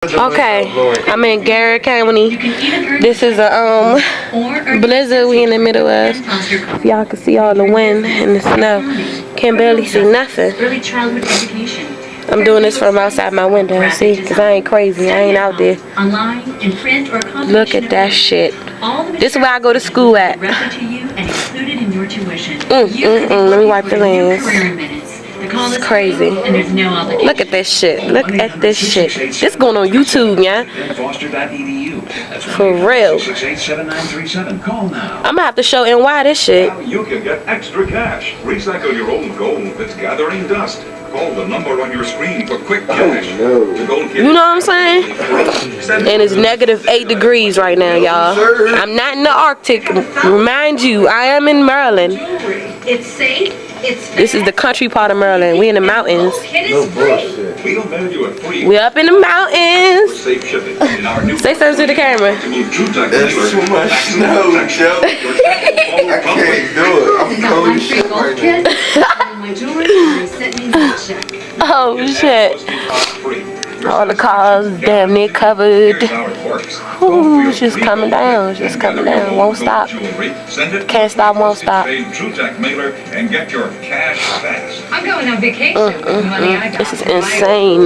Okay, I'm in Garrett County. This is a blizzard we in the middle of. Y'all can see all the wind and the snow. Can barely see nothing. I'm doing this from outside my window, see, because I ain't crazy. I ain't out there. Look at that shit. This is where I go to school at. Let me wipe the lens. It's crazy. Look at this shit. Look at this shit. This going on YouTube, yeah? For real. I'm gonna have to show NY this shit. You can get extra cash. Recycle your old gold that's gathering dust. Call the number on your screen for quick cash. You know what I'm saying? And it's -8 degrees right now, y'all. I'm not in the Arctic. Remind you, I am in Maryland. It's safe. This is the country part of Maryland. We in the mountains. No bullshit. We'll mail you a free. We up in the mountains. Safe shipping in our new. Say something to the camera. There's too much snow, Joe. I can't do it. I'm cold as shit right now. Oh shit. All the cars damn near covered. Ooh, it's just coming down. It's just coming down. Won't stop. Can't stop, won't stop. I'm going on vacation. This is insane.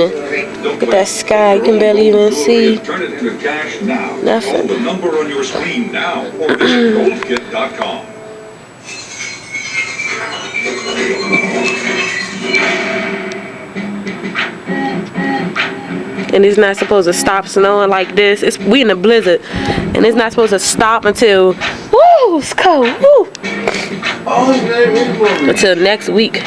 Look at that sky. You can barely even see nothing. The number on your screen now or visit goldkit.com. And it's not supposed to stop snowing like this. We in a blizzard, and it's not supposed to stop until it's cold. Until next week.